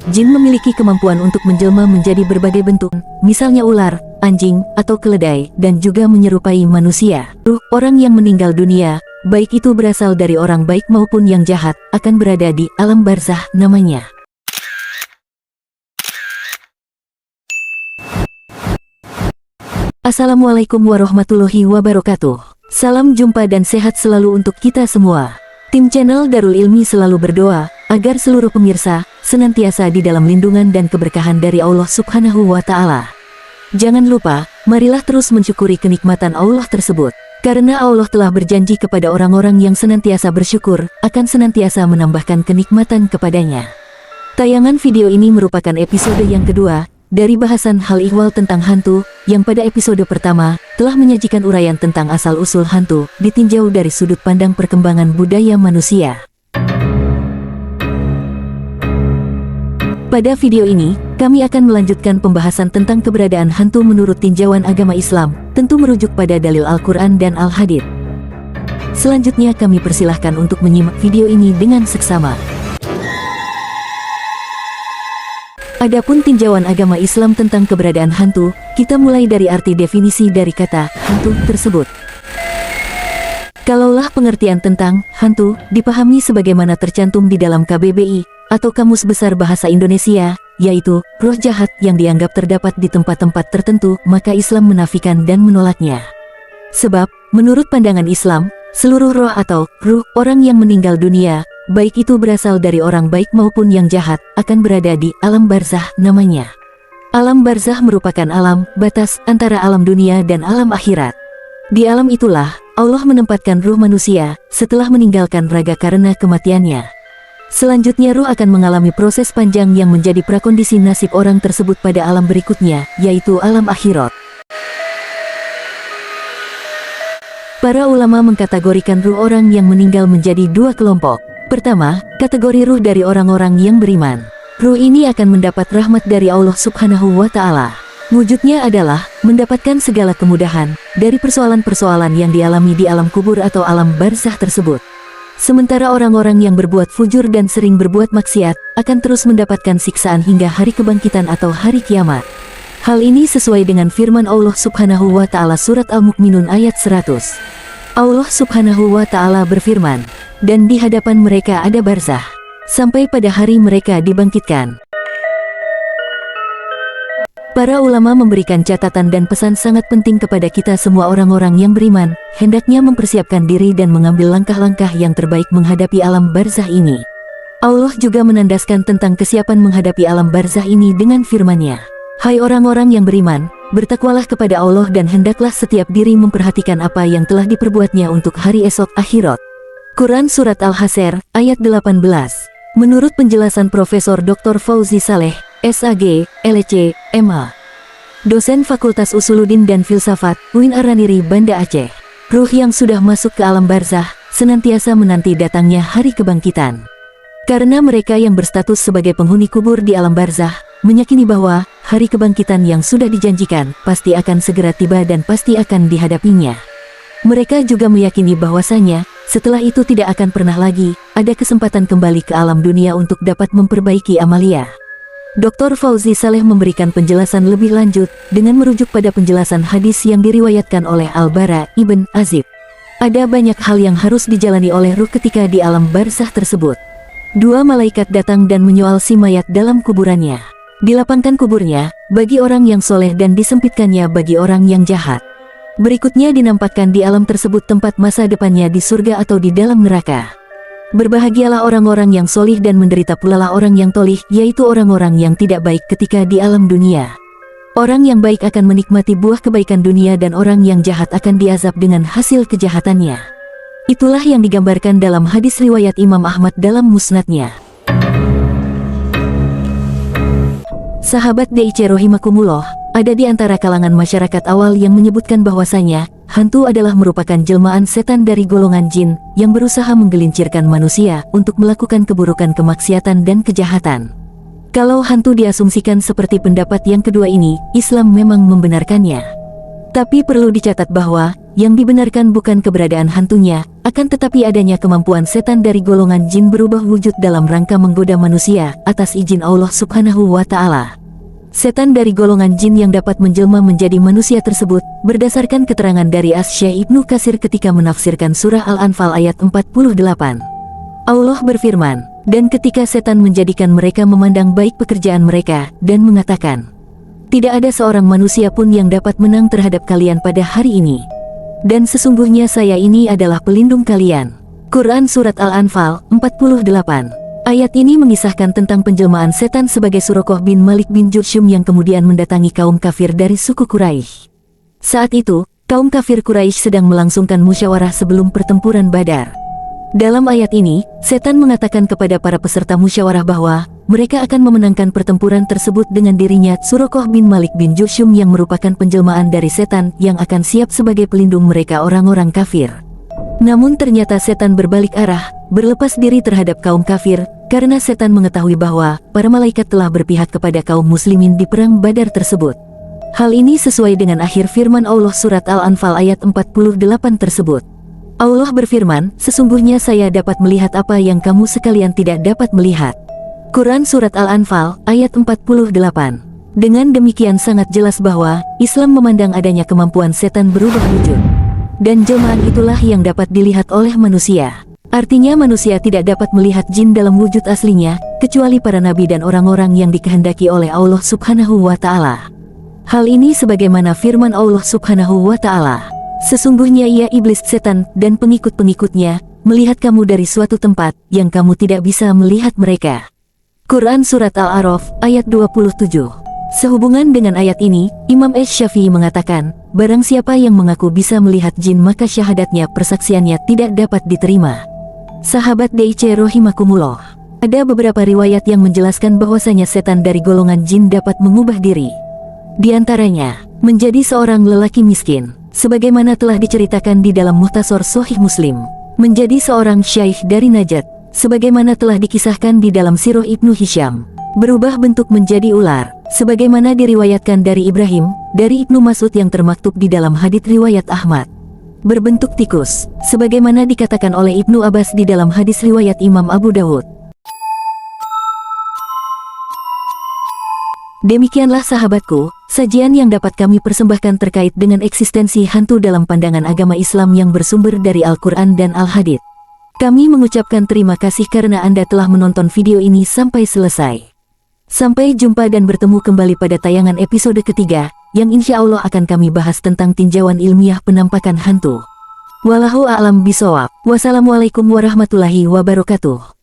Jin memiliki kemampuan untuk menjelma menjadi berbagai bentuk, misalnya ular, anjing, atau keledai, dan juga menyerupai manusia. Ruh orang yang meninggal dunia, baik itu berasal dari orang baik maupun yang jahat, akan berada di alam barzah namanya. Assalamualaikum warahmatullahi wabarakatuh. Salam jumpa dan sehat selalu untuk kita semua. Tim channel Darul Ilmi selalu berdoa agar seluruh pemirsa senantiasa di dalam lindungan dan keberkahan dari Allah Subhanahu wa Ta'ala. Jangan lupa, marilah terus mensyukuri kenikmatan Allah tersebut, karena Allah telah berjanji kepada orang-orang yang senantiasa bersyukur akan senantiasa menambahkan kenikmatan kepadanya. Tayangan video ini merupakan episode yang kedua dari bahasan hal ihwal tentang hantu, yang pada episode pertama telah menyajikan uraian tentang asal-usul hantu ditinjau dari sudut pandang perkembangan budaya manusia. Pada video ini, kami akan melanjutkan pembahasan tentang keberadaan hantu menurut tinjauan agama Islam, tentu merujuk pada dalil Al-Quran dan Al-Hadits. Selanjutnya kami persilahkan untuk menyimak video ini dengan seksama. Adapun tinjauan agama Islam tentang keberadaan hantu, kita mulai dari arti definisi dari kata hantu tersebut. Kalaulah pengertian tentang hantu dipahami sebagaimana tercantum di dalam KBBI atau Kamus Besar Bahasa Indonesia, yaitu roh jahat yang dianggap terdapat di tempat-tempat tertentu, maka Islam menafikan dan menolaknya. Sebab, menurut pandangan Islam, seluruh roh atau ruh orang yang meninggal dunia, baik itu berasal dari orang baik maupun yang jahat, akan berada di alam barzah namanya. Alam barzah merupakan alam batas antara alam dunia dan alam akhirat. Di alam itulah Allah menempatkan ruh manusia setelah meninggalkan raga karena kematiannya. Selanjutnya ruh akan mengalami proses panjang yang menjadi prakondisi nasib orang tersebut pada alam berikutnya, yaitu alam akhirat. Para ulama mengkategorikan ruh orang yang meninggal menjadi dua kelompok. Pertama, kategori ruh dari orang-orang yang beriman. Ruh ini akan mendapat rahmat dari Allah Subhanahu wa Ta'ala. Wujudnya adalah mendapatkan segala kemudahan dari persoalan-persoalan yang dialami di alam kubur atau alam barzah tersebut. Sementara orang-orang yang berbuat fujur dan sering berbuat maksiat akan terus mendapatkan siksaan hingga hari kebangkitan atau hari kiamat. Hal ini sesuai dengan firman Allah Subhanahu wa Ta'ala surat Al-Mu'minun ayat 100. Allah Subhanahu wa Ta'ala berfirman, dan di hadapan mereka ada barzah, sampai pada hari mereka dibangkitkan. Para ulama memberikan catatan dan pesan sangat penting kepada kita semua orang-orang yang beriman, hendaknya mempersiapkan diri dan mengambil langkah-langkah yang terbaik menghadapi alam barzah ini. Allah juga menandaskan tentang kesiapan menghadapi alam barzah ini dengan firman-Nya, "Hai orang-orang yang beriman, bertakwalah kepada Allah dan hendaklah setiap diri memperhatikan apa yang telah diperbuatnya untuk hari esok akhirat." Quran Surat Al-Hasyr, ayat 18. Menurut penjelasan Profesor Dr. Fauzi Saleh, SAG, LC, MA, dosen Fakultas Usuluddin dan Filsafat, UIN Araniri, Banda Aceh, ruh yang sudah masuk ke alam barzah, senantiasa menanti datangnya hari kebangkitan. Karena mereka yang berstatus sebagai penghuni kubur di alam barzah, meyakini bahwa hari kebangkitan yang sudah dijanjikan, pasti akan segera tiba dan pasti akan dihadapinya. Mereka juga meyakini bahwasanya, setelah itu tidak akan pernah lagi ada kesempatan kembali ke alam dunia untuk dapat memperbaiki amalia. Dr. Fauzi Saleh memberikan penjelasan lebih lanjut dengan merujuk pada penjelasan hadis yang diriwayatkan oleh Al-Bara Ibn Azib. Ada banyak hal yang harus dijalani oleh ruh ketika di alam barzah tersebut. Dua malaikat datang dan menyoal si mayat dalam kuburannya. Dilapangkan kuburnya bagi orang yang soleh dan disempitkannya bagi orang yang jahat. Berikutnya dinampakkan di alam tersebut tempat masa depannya di surga atau di dalam neraka. Berbahagialah orang-orang yang solih dan menderita pula lah orang yang tolih, yaitu orang-orang yang tidak baik ketika di alam dunia. Orang yang baik akan menikmati buah kebaikan dunia dan orang yang jahat akan diazab dengan hasil kejahatannya. Itulah yang digambarkan dalam hadis riwayat Imam Ahmad dalam musnadnya. Sahabat DIC Rohimakumullah, ada di antara kalangan masyarakat awal yang menyebutkan bahwasanya hantu adalah merupakan jelmaan setan dari golongan jin yang berusaha menggelincirkan manusia untuk melakukan keburukan, kemaksiatan dan kejahatan. Kalau hantu diasumsikan seperti pendapat yang kedua ini, Islam memang membenarkannya. Tapi perlu dicatat bahwa yang dibenarkan bukan keberadaan hantunya, akan tetapi adanya kemampuan setan dari golongan jin berubah wujud dalam rangka menggoda manusia, atas izin Allah Subhanahu wa Ta'ala. Setan dari golongan jin yang dapat menjelma menjadi manusia tersebut, berdasarkan keterangan dari As-Syaikh Ibnu Katsir ketika menafsirkan surah Al-Anfal ayat 48. Allah berfirman, dan ketika setan menjadikan mereka memandang baik pekerjaan mereka, dan mengatakan, tidak ada seorang manusia pun yang dapat menang terhadap kalian pada hari ini. Dan sesungguhnya saya ini adalah pelindung kalian. Quran Surat Al-Anfal 48. Ayat ini mengisahkan tentang penjelmaan setan sebagai Suraqah bin Malik bin Jursyum yang kemudian mendatangi kaum kafir dari suku Quraisy. Saat itu, kaum kafir Quraisy sedang melangsungkan musyawarah sebelum pertempuran Badar. Dalam ayat ini, setan mengatakan kepada para peserta musyawarah bahwa mereka akan memenangkan pertempuran tersebut dengan dirinya Suraqah bin Malik bin Jursyum yang merupakan penjelmaan dari setan yang akan siap sebagai pelindung mereka orang-orang kafir. Namun ternyata setan berbalik arah, berlepas diri terhadap kaum kafir, karena setan mengetahui bahwa para malaikat telah berpihak kepada kaum muslimin di perang Badar tersebut. Hal ini sesuai dengan akhir firman Allah surat Al-Anfal ayat 48 tersebut. Allah berfirman, sesungguhnya saya dapat melihat apa yang kamu sekalian tidak dapat melihat. Quran Surat Al-Anfal, ayat 48. Dengan demikian sangat jelas bahwa, Islam memandang adanya kemampuan setan berubah wujud. Dan jelmaan itulah yang dapat dilihat oleh manusia. Artinya manusia tidak dapat melihat jin dalam wujud aslinya, kecuali para nabi dan orang-orang yang dikehendaki oleh Allah Subhanahu wa Ta'ala. Hal ini sebagaimana firman Allah Subhanahu wa Ta'ala. Sesungguhnya ia iblis setan dan pengikut-pengikutnya melihat kamu dari suatu tempat yang kamu tidak bisa melihat mereka. Quran Surat Al-A'raf ayat 27. Sehubungan dengan ayat ini, Imam Asy-Syafi'i mengatakan, barang siapa yang mengaku bisa melihat jin maka syahadatnya persaksiannya tidak dapat diterima. Sahabat DIC rahimakumullah. Ada beberapa riwayat yang menjelaskan bahwasanya setan dari golongan jin dapat mengubah diri. Di antaranya, menjadi seorang lelaki miskin, sebagaimana telah diceritakan di dalam Mukhtasar Shahih Muslim. Menjadi seorang syaikh dari Najd, sebagaimana telah dikisahkan di dalam Sirah Ibnu Hisham. Berubah bentuk menjadi ular, sebagaimana diriwayatkan dari Ibrahim, dari Ibnu Mas'ud yang termaktub di dalam hadits riwayat Ahmad. Berbentuk tikus, sebagaimana dikatakan oleh Ibnu Abbas di dalam hadis riwayat Imam Abu Dawud. Demikianlah sahabatku, sajian yang dapat kami persembahkan terkait dengan eksistensi hantu dalam pandangan agama Islam yang bersumber dari Al-Quran dan Al-Hadits. Kami mengucapkan terima kasih karena Anda telah menonton video ini sampai selesai. Sampai jumpa dan bertemu kembali pada tayangan episode ketiga, yang insya Allah akan kami bahas tentang tinjauan ilmiah penampakan hantu. Wallahu a'lam bishawab. Wassalamualaikum warahmatullahi wabarakatuh.